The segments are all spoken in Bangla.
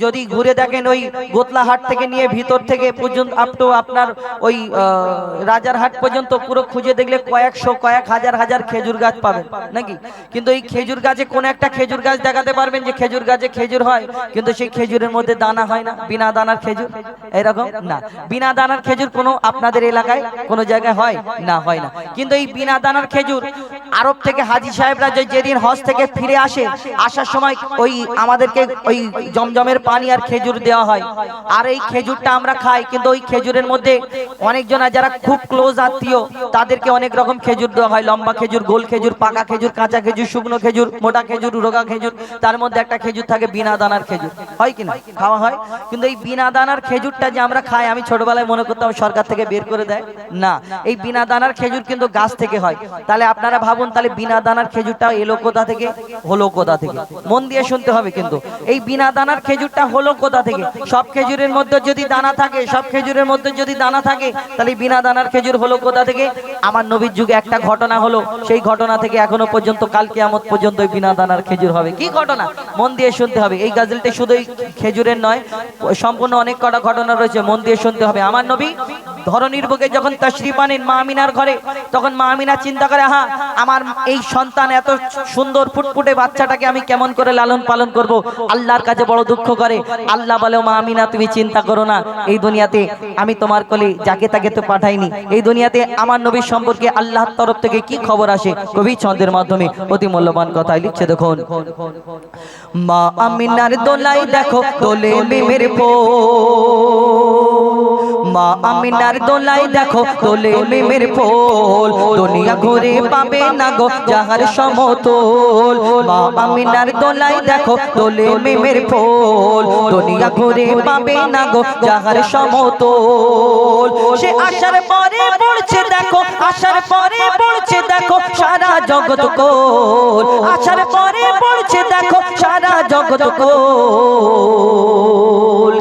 যদি ঘুরে দেখেন ওই গোতলাহাট থেকে নিয়ে ভিতর থেকে পর্যন্ত আপ টু আপনার ওই রাজারহাট পর্যন্ত পুরো খুঁজে দেখলে কয়েকশো কয়েক হাজার হাজার খেজুর গাছ পাবেন নাকি। কিন্তু এই খেজুর গাছে কোন একটা খেজুর গাছ দেখাতে পারবেন যে খেজুর গাছে খেজুর হয়, কিন্তু সেই খেজুরের মধ্যে দানা হয় না, বিনা দানার খেজুর এরকম না। বিনা দানার খেজুর কোনো আপনাদের এলাকায় কোনো জায়গায় হয় না, হয় না। কিন্তু এই বিনা দানার খেজুর আরব থেকে হাজী সাহেবরা যেদিন হজ থেকে ফিরে আসে, আসার সময় ওই আমাদেরকে ওই জমজমের পানি আর খেজুর দেওয়া হয়, আর এই খেজুরটা আমরা খাই। কিন্তু ওই খেজুরের মধ্যে অনেকজনা যারা খুব ক্লোজ আত্মীয় তাদেরকে অনেক রকম খেজুর দেওয়া হয়, লম্বা খেজুর, গোল খেজুর, পাকা খেজুর, কাঁচা খেজুর, শুকনো খেজুর, মোটা খেজুর, রোগা খেজুর। তার মধ্যে একটা খেজুর থাকে বিনা দানার খেজুর, হয় কিনা খাওয়া হয়। কিন্তু এই বিনা দানার খেজুরটা যে আমরা খাই, আমি ছোটবেলায় মনে করতাম সরকার থেকে বের করে দেয়, না, এই বিনা দানার খেজুর কিন্তু গাছ থেকে হয়। তাহলে আপনারা ভাবুন, তাহলে বিনা দানার খেজুরটা এলো কোথা থেকে, হলো কোথা থেকে? মন দিয়ে শুনতে হবে কিন্তু, এই বিনা দানার খেজুরটা হলো কোথা থেকে? সব খেজুরের মধ্যে যদি দানা থাকে, সব খেজুরের মধ্যে যদি দানা থাকে, তাহলে বিনা দানার খেজুর হলো কোথা থেকে? আমার নবীর যুগে একটা ঘটনা হলো, সেই ঘটনা থেকে এখনো পর্যন্ত কাল কিয়ামত পর্যন্ত বিনা দানার খেজুর হবে। কি ঘটনা? মন দিয়ে শুনতে হবে। এই গাজলটি শুধু খেজুরের নয়, সম্পূর্ণ অনেক কটা ঘটনা রয়েছে, মন দিয়ে শুনতে হবে। আমার নবী ধরনীর বুকে যখন তাশরীফ আনেন মা আমিনার ঘরে, তখন মা আমিনা চিন্তা করে, হ্যাঁ, আমার এই সন্তান এত সুন্দর ফুটফুটে বাচ্চাটাকে আমি কেমন করে লালন পালন করব। আল্লাহর কাছে বড় দুঃখ করে। আল্লাহ বলে, মা আমিনা তুমি চিন্তা করো না, এই দুনিয়াতে আমি তোমার কোলে যাকে তাকে তো পাঠাইনি। এই দুনিয়াতে আমার নবীর সম্পর্কে আল্লাহর তরফ থেকে কি খবর আসে, কবি ছন্দের মাধ্যমে অতি মূল্যবান কথাই লিখছে। দেখুন, মা আমিনার দোলাই দেখো দোলে মিমের ফুল, মা আমিনার দোলাই দেখো দোলে মিমের ফুল, দুনিয়া ঘুরে পাবে না গো যাহার সমতল। মা আমিনার দোলাই দেখো দোলে মিমের ফুল, দুনিয়া ঘুরে পাবে না গো যাহার সমতল। সে আসার পরে পড়ছে দেখো, আসার পরে পড়ছে দেখো সারা জগৎ কোল, আসার পরে পড়ছে দেখো সারা জগৎ কোল।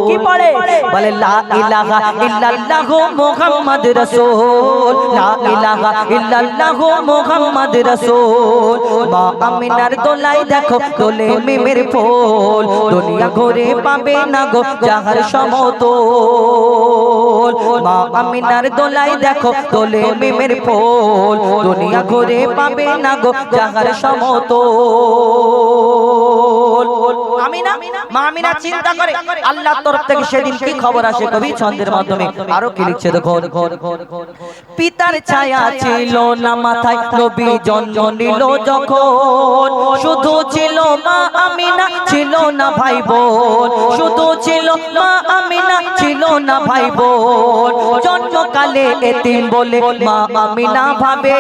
কি পড়ে? বলে লা ইলাহা ইল্লাল্লাহু মুহাম্মদ রাসূল, লা ইলাহা ইল্লাল্লাহু মুহাম্মদ রাসূল। মা আমিনার দোলাই দেখো দোলে মিমের ফুল, দুনিয়া ঘুরে পাবে না গো যাহার সমতল। মা আমিনার দোলাই দেখো দোলে মিমের ফুল, দুনিয়া ঘুরে পাবে না গো যাহার সমতল। আমিনা, মা আমিনা চিন্তা করে আল্লাহর তরফ থেকে সেদিন কি খবর আসে, কবি ছন্দের মাধ্যমে আরো কি লিখছে। দেখো, পিতার ছায়া ছিল না মাথায় নবী জন্ম নিল যখন, শুধু ছিল মা আমিনা ছিল না ভাই বোন, শুধু ছিল মা আমিনা ছিল না ভাই বোন। জন্মকালে এতিম বলে মা আমিনা ভাবে,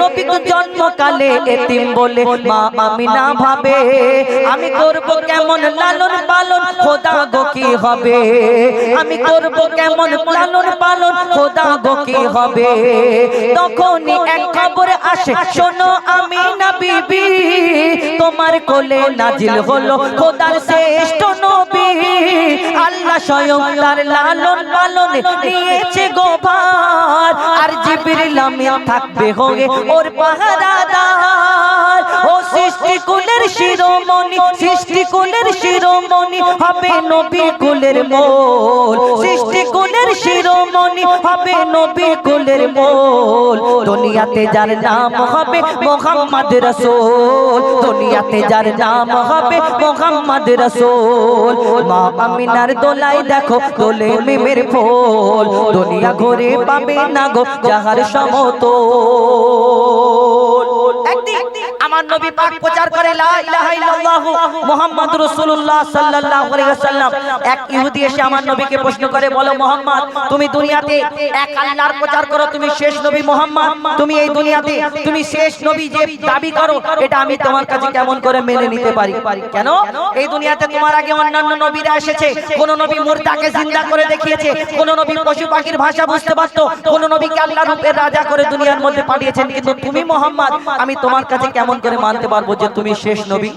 নবী তো জন্মকালে এতিম বলে মা আমিনা ভাবে, আমি করব কেমন লালন পালন খোদা গো কি হবে, আমি করব কেমন লালন পালন খোদা গো কি হবে। তখনই এক খবর আসে, শোনো আমিনা বিবি, তোমার কোলে নাজিল হলো খোদার শ্রেষ্ঠ নবী। আল্লাহ স্বয়ং তার লালন পালনে নিয়েছে গো ভার, আর জিবরিল আমিন থাকবে হয়ে ওর পাহারাদার। ও সৃষ্টি কুলের শিরোমণি, সৃষ্টি কুলের শিরোমণি হবে নবী কুলের মোল, সৃষ্টি কুলের শিরোমণি হবে নবী কুলের মোল। দুনিয়াতে যার নাম হবে মুহাম্মদ রাসূল, দুনিয়াতে যার নাম হবে মুহাম্মদ রাসূল। মা আমিনার দোলাই দেখো দোলে মিমের ফুল, দুনিয়া ঘুরে পাবে না গো যাহার সমতল। একদিন আমার নবী পাক প্রচার করে লা ইলাহা ইল্লাল্লাহু মুহাম্মাদুর রাসূলুল্লাহ সাল্লাল্লাহু আলাইহি ওয়াসাল্লাম। এক ইহুদি এসে আমার নবীকে প্রশ্ন করে, বলো মুহাম্মদ, তুমি দুনিয়াতে এক আল্লাহর প্রচার করো, তুমি শেষ নবী মুহাম্মদ, তুমি এই দুনিয়াতে তুমি শেষ নবী যে দাবি করো, এটা আমি তোমার কাছে কেমন করে মেনে নিতে পারি? কেন? এই দুনিয়াতে তোমার আগে অন্যান্য নবীরা এসেছে, কোন নবী মুর্দাকে জিন্দা করে দেখিয়েছে, কোন নবী পশু পাখির ভাষা বুঝতে পারতো, কোন নবীকে আল্লাহর রূপের রাজা করে দুনিয়ার মধ্যে পাঠিয়েছেন, কিন্তু তুমি মুহাম্মদ আমি তোমার কাছে কেমন করে মানতে পারবো যে তুমি শেষ নবী?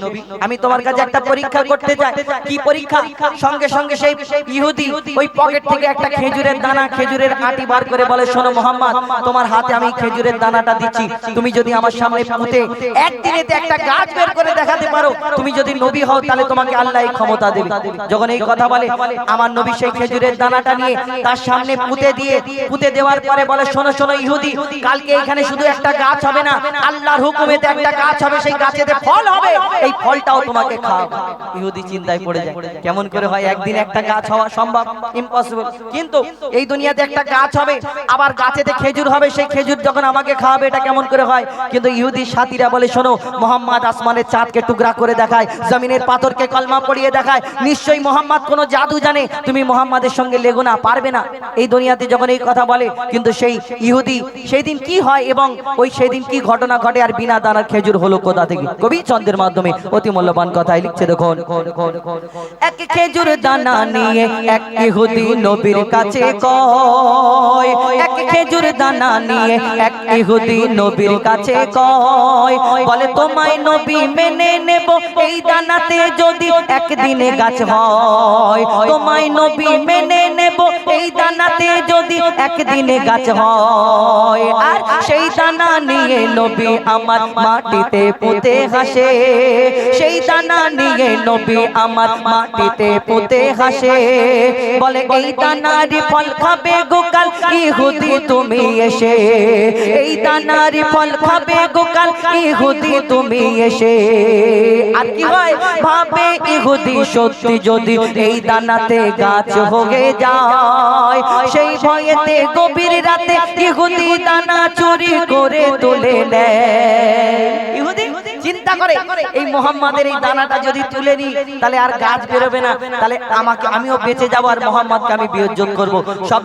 আমি তোমার কাছে একটা পরীক্ষা করতে চাই। কি পরীক্ষা? সঙ্গে সঙ্গে সেই ইহুদি ওই পকেট থেকে একটা খেজুরের দানা, খেজুরের আটি বার করে বলে, শোনো মোহাম্মদ, তোমার হাতে আমি খেজুরের দানাটা দিচ্ছি, তুমি যদি আমার সামনে পুঁতে একদিনেতে একটা গাছ বের করে দেখাতে পারো, তুমি যদি নবী হও তাহলে তোমাকে আল্লাহ এই ক্ষমতা দেবে। যখন এই কথা বলে, আমার নবী সেই খেজুরের দানাটা নিয়ে তার সামনে পুঁতে দেওয়ার পরে বলে, শোনো শোনো ইহুদি, কালকে এখানে শুধু একটা গাছ হবে না, আল্লাহর হুকুমেতে একটা গাছ হবে, সেই গাছেতে ফল হবে, এই ফলটাও তোমাকে খাওয়াবো। ইহুদি চিন্তায় পড়ে যায়, কেমন করে হয় একদিন একটা গাছ হওয়া সম্ভব? ইম্পসিবল। কিন্তু এই দুনিয়াতে একটা গাছ হবে, আবার গাছেতে খেজুর হবে, সেই খেজুর যখন আমাকে খাওয়াবে, এটা কেমন করে হয়? কিন্তু ইহুদি সাথীরা বলে, শোনো মোহাম্মদ আসমানের চাঁদকে টুকরা করে দেখায়, জমিনের পাথরকে কলমা পড়িয়ে দেখায়, নিশ্চয়ই মোহাম্মদ কোনো জাদু জানে, তুমি মোহাম্মদের সঙ্গে লেগো না, পারবে না। এই দুনিয়াতে যখন এই কথা বলে, কিন্তু সেই ইহুদি সেই দিন কি হয় এবং ওই সেই দিন কি ঘটনা ঘটে আর বিনা দানার খেজুর হলো কোথা থেকে? কবি ছন্দের মাধ্যমে অতি মূল্যবান কথাই লিখছে, দেখুন। এক খেজুর দানা নিয়ে এক ইহুদি নবীর কাছে কয়, এক খেজুর দানা নিয়ে এক ইহুদি নবীর কাছে কয়, বলে তোমায় নবী মেনে নেব এই দানাতে যদি একদিনে গাছ হয়, তোমায় নবী মেনে নেব এই দানাতে যদি একদিনে গাছ হয়। আর সেই দানা নিয়ে নবী আমার মাটিতে পুঁতে হাসে, সেই দানা নিয়ে নবী আমার মাটিতে পুঁতে হাসে, বলে এই দানারই ফল খাবে গোকাল ইহুদি তুমি এসে, এই দানারই ফল খাবে গোকাল ইহুদি তুমি এসে। আর কি হয়? ভাবে ইহুদি সত্যি যদি এই দানাতে গাছ হয়ে যায়, সেই ভয়েতে গভীর রাতে ইহুদি দানা চুরি করে তুলে নেয়। ইহুদি চিন্তা করে, এই মোহাম্মদের এই দানাটা যদি তুলে নি তাহলে আর গাছ বেরোবে না, তাহলে আমিও বেঁচে যাবো আর মোহাম্মদকে আমি বিয়োজ্জত করব। সব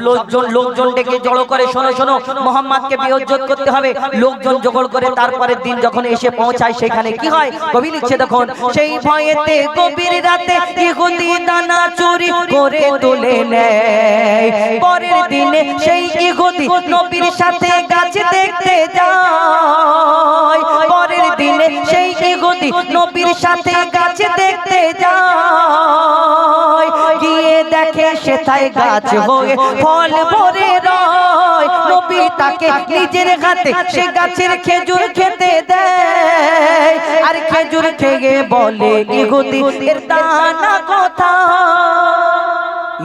লোকজন ডেকে জড়ো করে, শোনো শোনো মোহাম্মদকে বিয়োজ্জত করতে হবে। লোকজন জড়ো করে তারপরের দিন যখন এসে পৌঁছায়, সেখানে কি হয় কবি লিখছে, দেখুন। সেই ভয়েতে গভীর রাতে ইহুদি দানা চুরি করে তুলে নেয়, পরের দিনে সেই ইহুদি নবীর সাথে গাছ দেখতে যায়, পরের দিনে সেই ইহুদি নবীর সাথে গাছ দেখতে যায়, গিয়ে দেখে সেথায় গাছ হয়ে ফল ভরে রয়, নবী তাকে নিজের হাতে সে গাছের খেজুর খেতে দেয়, আর খেজুর খেয়ে বলে ইহুদি এর দানা কোথায়?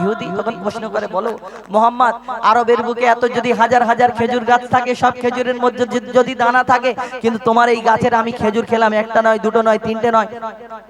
ইহুদি তখন প্রশ্ন করে, বলো মোহাম্মদ, আরবের বুকে এত যদি হাজার হাজার খেজুর গাছ থাকে, সব খেজুরের মধ্যে যদি দানা থাকে, কিন্তু তোমার এই গাছের আমি খেজুর খেলাম, একটা নয়, দুটো নয়, তিনটে নয়,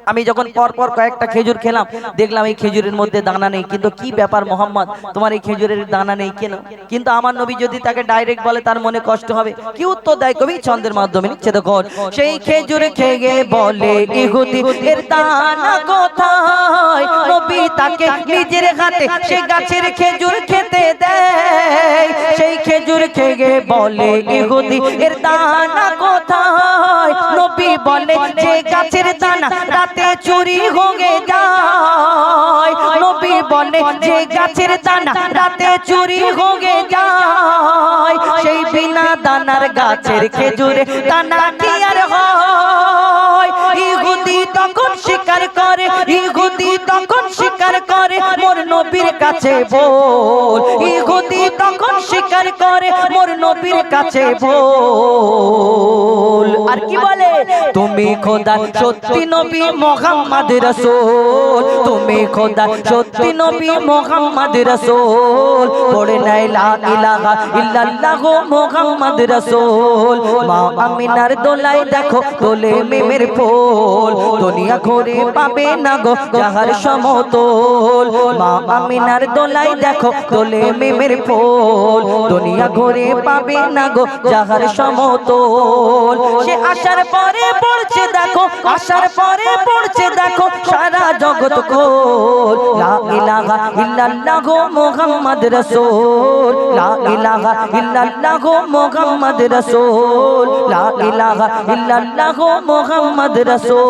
আমি যখন পর পর কয়েকটা খেজুর খেলাম, দেখলাম এই খেজুরের মধ্যে দানা নেই, কিন্তু কি ব্যাপার মোহাম্মদ, তোমার এই খেজুরের দানা নেই কেন? কিন্তু আমার নবী যদি তাকে ডাইরেক্ট বলে, তার মনে কষ্ট হবে। কি উত্তর দেয় কবি ছন্দের মাধ্যমে লিখছে, দেখুন। সেই খেজুর খেয়ে বলে ইহুদি এর দানা কোথায়, নবী তাকে নিজের হাতে সেই গাছের খেজুর খেতে দেয়, সেই খেজুর খেয়ে বলে ইহুদি এর দানা কোথায়, নবী বলে যে গাছের দানা রাতে চুরি হয়ে যায়, নবী বলে যে গাছের দানা রাতে চুরি হয়ে যায়, সেই বিনা দানার গাছের খেজুরে দানা কি আর হয়? ইহুদি তখন স্বীকার করে, ইহুদি তখন স্বীকার করে মোর নবীর কাছে বল, ইহুদি তখন স্বীকার করে মোর নবীর কাছে বল। আর কি বলে? তুমি খোদা সত্যি নবী মুহাম্মদ রাসূল, তুমি খোদা সত্যি নবী মুহাম্মদ রাসূল, পড়ে নাই লা ইলাহা ইল্লাল্লাহ মুহাম্মদ রাসূল, মা আমিনার দোলাই দেখো তোলে মিমের ফুল, দুনিয়া ঘুরে পাবে না গো যাহার সমতল, মা আমিনার দোলাই দেখো তোলে মিমের ফুল, দুনিয়া ঘুরে পাবে না গো যাহার সমতল। সে আসার পরে পড়ছে দেখো, আসার পরে পড়ছে দেখো সারা জগৎ কোল, লা ইলাহা ইল্লাল্লাহ মুহাম্মদ রাসূল, লা ইলাহা ইল্লাল্লাহ মুহাম্মদ রাসূল, লা ইলাহা ইল্লাল্লাহ মুহাম্মদ রাসূল।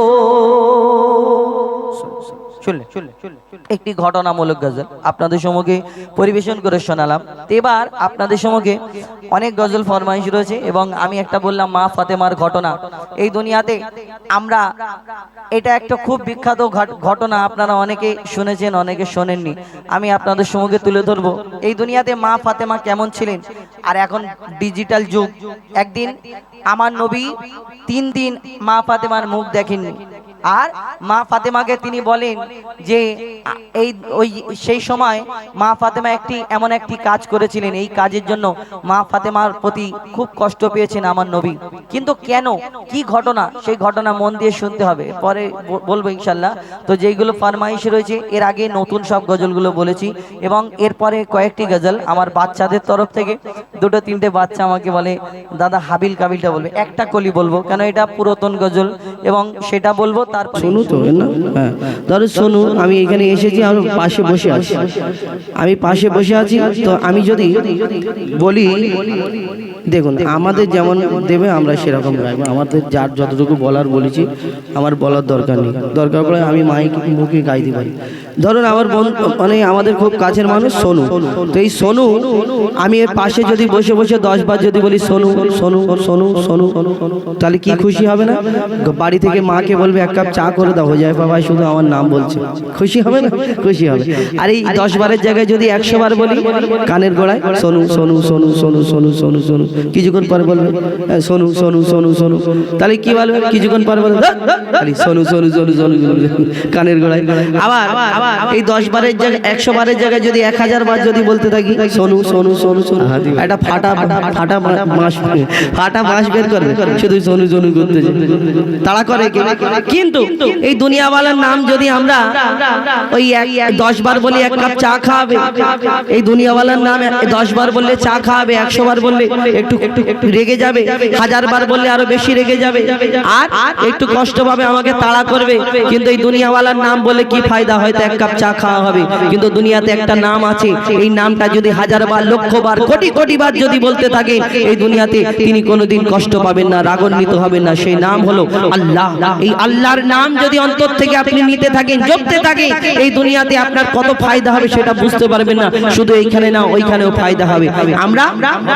একটি ঘটনামূলক গজল আপনাদের সম্মুখে পরিবেশন করে শোনালাম। এবার আপনাদের সম্মুখে অনেক গজল ফরমাইশ রয়েছে এবং আমি একটা বললাম মা ফাতেমার ঘটনা। এই দুনিয়াতে আমরা এটা একটা খুব বিখ্যাত ঘটনা, আপনারা অনেকে শুনেছেন অনেকে শোনেননি, আমি আপনাদের সম্মুখে তুলে ধরবো। এই দুনিয়াতে মা ফাতেমা কেমন ছিলেন। আর এখন ডিজিটাল যুগ, একদিন আমার নবী 3 দিন মা ফাতেমার মুখ দেখেননি। আর মা ফাতেমাকে তিনি বলেন যে সেই সময় মা ফাতেমা এমন একটি কাজ করেছিলেন, এই কাজের জন্য মা ফাতেমার প্রতি খুব কষ্ট পেয়েছেন আমার নবী। কিন্তু কেন, কি ঘটনা, সেই ঘটনা মন দিয়ে শুনতে হবে, পরে বলবো ইনশাল্লাহ। তো যেইগুলো ফরমাইশ রয়েছে এর আগে নতুন সব গজলগুলো বলেছি এবং এরপরে কয়েকটি গজল আমার বাচ্চাদের তরফ থেকে 2-3টে বাচ্চা আমাকে বলে দাদা হাবিল কাবিলটা বলবে, একটা কলি বলবো কেন এটা পুরাতন গজল এবং সেটা বলবো। তারপর শোনো তো না, হ্যাঁ ধরো শোনো, আমি এখানে এসেছি, আমি পাশে বসে আছি, তো আমি যদি বলি দেখুন আমাদের যেমন দেবে আমরা সেরকম গাইবো, আমাদের যার যতটুকু বলার বলেছি, আমার বলার দরকার নেই, দরকার পড়ে আমি মাইক মুখে গাইতে পারি। ধরুন আমার মানে আমাদের খুব কাছের মানুষ সোনু, তো এই সোনু আমি এর পাশে যদি বসে বসে 10 বার যদি বলি সোনু সোনু সোনু সোনু, তাহলে কি খুশি হবে না? বাড়ি থেকে মাকে বলবে 1 কাপ চা করে দাও, হয়ে যায় বাবা শুধু আমার নাম বলছে, খুশি হবে না? খুশি হবে। আর এই 10 বারের জায়গায় যদি 100 বার বলি কানের গোড়ায় সোনু সোনু সোনু সোনু সোনু সোনু সোনু, কিছুক্ষণ পরে বলবে সোনু সোনু সোনু সোনু, তাহলে কি বলবে? কিছুক্ষণ পরে বলবে সোনু সোনু সোনু সোনু কানের গোড়ায়। আবার এই 10 বারের জায়গায় 100 বারের জায়গায় যদি 1000 বার যদি বলতে থাকি সোনু সোনু সোনু সোনু, একটা ফাটা মাস বের করবে, শুধু সোনু সোনু করতে তাড়া করে। কিন্তু এই দুনিয়াওয়ালার নাম যদি আমরা ওই 10 বার বলি 1 কাপ চা খাওয়াবে, এই দুনিয়াওয়ালার নাম 10 বার বললে চা খাওয়াবে, 100 বার বললে একটু রেগে যাবে, 1000 বার বললে আরো বেশি রেগে যাবে, আর একটু কষ্ট পাবে, আমাকে তাড়া করবে। কিন্তু এই দুনিয়াওয়ালার নাম বলে কি ফায়দা? হয়তো 1 কাপ চা খাওয়া হবে, কিন্তু দুনিয়াতে একটা নাম আছে, এই নামটা যদি 1000 বার, লক্ষ বার, কোটি কোটি বার যদি বলতে থাকে, এই দুনিয়াতে তিনি কোনোদিন কষ্ট পাবেন না, রাগান্বিত হবেন না। সেই নাম হলো আল্লাহ। এই আল্লাহর নাম যদি অন্তর থেকে আপনি নিতে থাকেন, জপতে থাকেন, এই দুনিয়াতে আপনার কত ফায়দা হবে সেটা বুঝতে পারবেন না। শুধু এইখানে না, ওইখানেও ফায়দা হবে। আমরা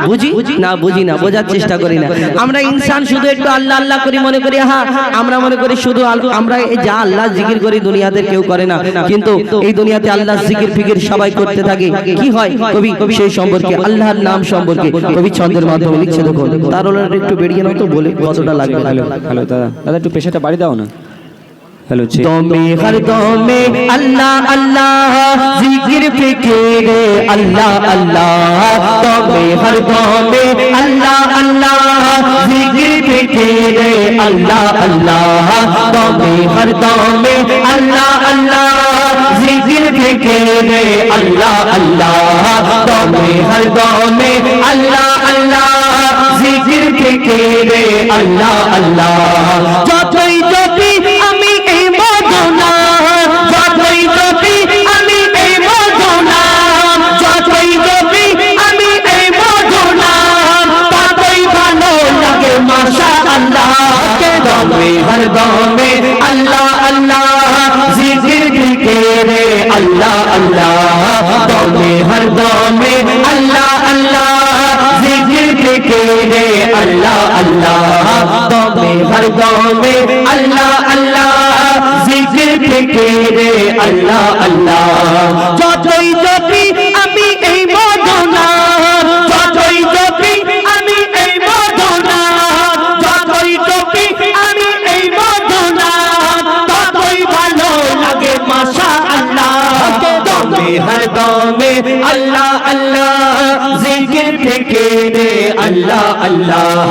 বুঝি না, বোঝার চেষ্টা করি না। আমরা ইনসান শুধু একটু আল্লাহ আল্লাহ করি, মনে করি হ্যাঁ, আমরা মনে করি শুধু আমরা যা আল্লাহ জিকির করি দুনিয়াতে কেউ করে না, কিন্তু এই দুনিয়াতে আল্লাহ জিকির ফিকির সবাই করতে থাকে। কি হয় কবি সেই সম্পর্কে, আল্লাহর নাম সম্পর্কে কবি ছন্দের মাধ্যমে লিখছে। দেখুন তার একটু বেরিয়ে নাও তো, বলে কতটা লাগবে। হ্যালো দাদা একটু পেশাটা বাড়ি দাও না। हेलो दमे हर दमे अल्लाह अल्लाह जिक्र फिक्र अल्लाह अल्लाह, दमे हर दमे अल्लाह अल्लाह जिक्र फिक्र अल्लाह अल्लाह, दमे हर दमे अल्लाह अल्लाह जिक्र फिक्र अल्लाह अल्लाह, दमे हर दमे अल्लाह अल्लाह जिक्र फिक्र अल्लाह अल्लाह। যতই যদি আমি এই মদনা, যতই যদি আমি এই মদনা, যতই যদি আমি এই মদনা, ততই ভালো লাগে মাশাআল্লাহ। কে দমে হর দমে আল্লাহ আল্লাহ জিকির ফিকিরে আল্লাহ আল্লাহ, দমে হর দমে আল্লাহ আল্লাহ জিকির ফিকিরে আল্লাহ আল্লাহ, দমে হর দমে আল্লাহ আল্লাহ জিকির ফিকিরে আল্লাহ আল্লাহ। যতই জপি আমি এই মদনা, যতই জপি আমি এই মদনা, যতই জপি আমি এই মদনা, ততই ভালো লাগে মাশাআল্লাহ। দমে হর দমে আল্লাহ আল্লাহ জিকির ফিকিরে আল্লাহ আল্লাহ,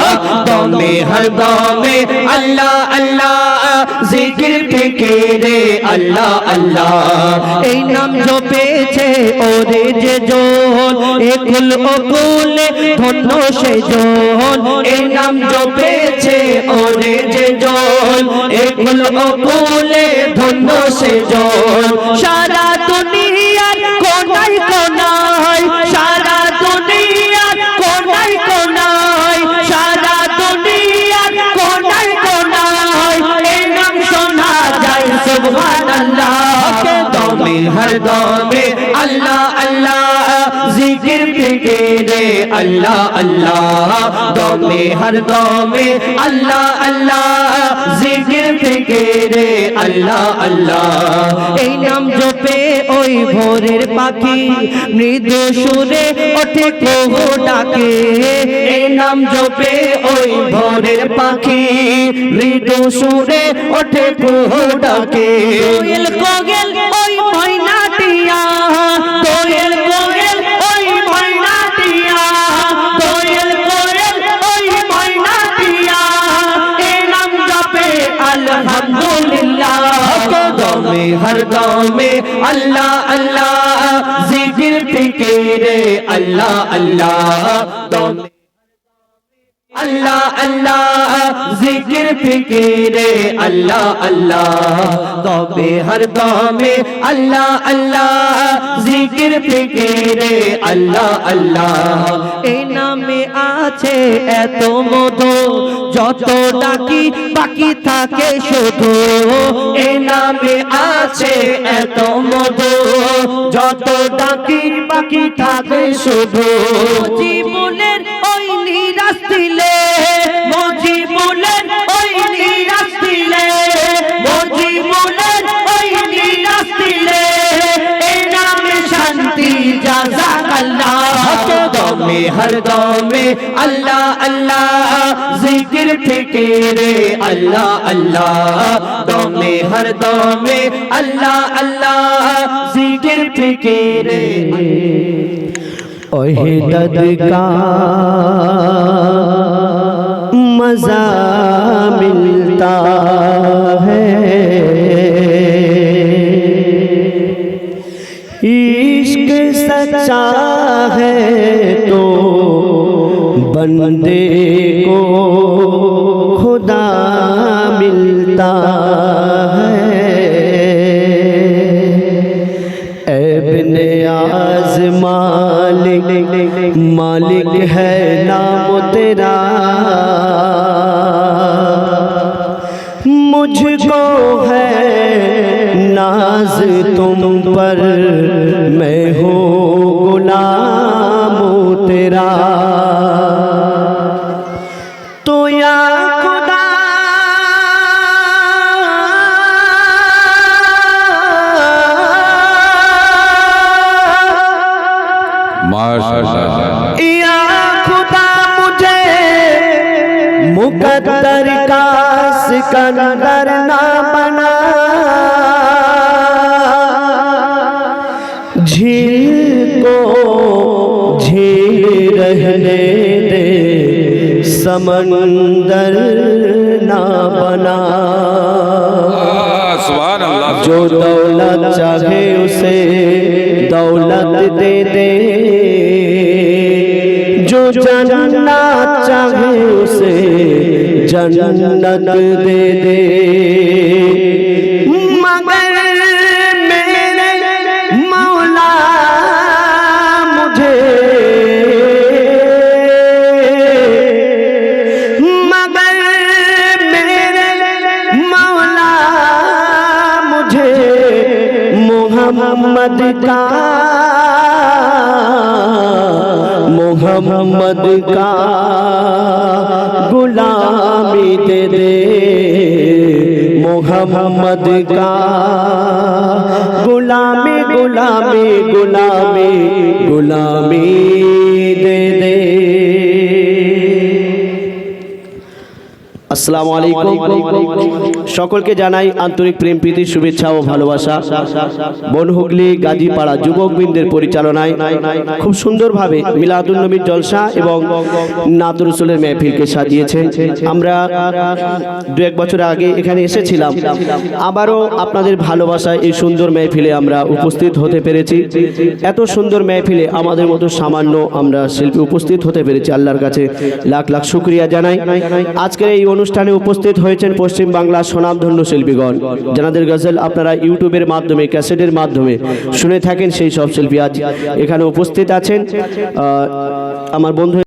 দমে হর দমে আল্লাহ আল্লাহ জিকির ফিকিরে আল্লাহ আল্লাহ। এই নাম জপেছে ওরে যে জন, একুল অকুলে ধন্য সে জন। এই নাম জপেছে ওরে যে জন, একুল অকুলে ধন্য সে জন। সারা দুনিয়ার কোনায় কোনায়, সারা দুনিয়ার কোনায় কোনায়, সারা দুনিয়ার কোনায় কোনায় এই নাম শোনা যায় সুবহানাল্লাহ। हर दौमे अल्लाह अल्लाह जिक्र फिक्रे अल्लाह अल्लाह दौमे हर दौमे अल्लाह अल्लाह जिक्र फिक्रे अल्लाह अल्लाह এই নাম জপে ওই ভোরের পাখি মৃদু সুরে ওঠে কুহু ডাকে এই নাম জপে ওই ভোরের পাখি মৃদু সুরে ওঠে কুহু ডাকে কোয়েল কোয়েল ওই ময়নাটিয়া কোয়েল কোয়েল ওই ময়নাটিয়া কোয়েল কোয়েল ওই ময়নাটিয়া এই নাম জপে আলহামদুলিল্লাহ দমে হর দমে আল্লাহ আল্লাহ জিকির ফিকিরে আল্লাহ আল্লাহ দমে अल्लाह अल्लाह जिक्र फिक्रे अल्लाह अल्लाह दौमे हर दौमे अल्लाह अल्लाह जिक्र फिक्रे अल्लाह अल्लाह এই নামে আছে এত মধু যত ডাকি বাকি থাকে শুধু এই নামে আছে এত মধু যত ডাকি বাকি থাকে শুধু জীবনের ওই নিরাশ দিলে মুজিবুলের ওই নিরাশ দিলে মুজিবুলের ওই নিরাশ দিলে এই নামে শান্তি জাযাকাল্লাহ দমে হর দমে আল্লাহ আল্লাহ জিকির ফিকিরে আল্লাহ আল্লাহ দমে হর দমে আল্লাহ আল্লাহ জিকির ফিকিরে ओहिदद का मजा मिलता है इश्क सच्चा है तो बंदे को खुदा मिलता है इब्ने आज़ मालिक मालिक है नाम तेरा मुझको है नाज तुम पर मैं हूँ गुलाम तेरा तो या खुदा या खुदा मुझे मुकद्दर का सिकंदर ना बना झील को झील रहने दे समंदर ना बना जो दौलत चाहे उसे दौलत दे दे जो जन्नत चाहे उसे जन्नत दे दे मगर मेरे मौला मुझे मगर मेरे मौला मुझे मोहम्मद का गुलामी दे दे मोहम्मद का गुलामी गुलामी गुलामी गुलामी दे दे। আসসালামু আলাইকুম সকলকে জানাই আন্তরিক প্রেম প্রীতি শুভেচ্ছা ও ভালোবাসা। বনহুগলি গাজীপাড়া যুবকবৃন্দের পরিচালনায় খুব সুন্দরভাবে মিলাদুন নবীর জলসা এবং নাত রসুলের মেহফিলকে সাজিয়েছেন। আমরা দু এক বছর আগে এখানে এসেছিলাম, আবারও আপনাদের ভালোবাসায় এই সুন্দর মেহফিলে আমরা উপস্থিত হতে পেরেছি। এত সুন্দর মেহফিলে আমাদের মতো সামান্য আমরা শিল্পী উপস্থিত হতে পেরেছি, আল্লাহর কাছে লাখ লাখ শুকরিয়া জানাই। আজকের এই অনুষ্ঠানে উপস্থিত হয়েছেন পশ্চিম বাংলার স্বনামধন্য শিল্পীগণ, যাদের গজল আপনারা ইউটিউবের মাধ্যমে ক্যাসেটের মাধ্যমে শুনে থাকেন, সেই সব শিল্পী আজ এখানে উপস্থিত আছেন। আমার বন্ধু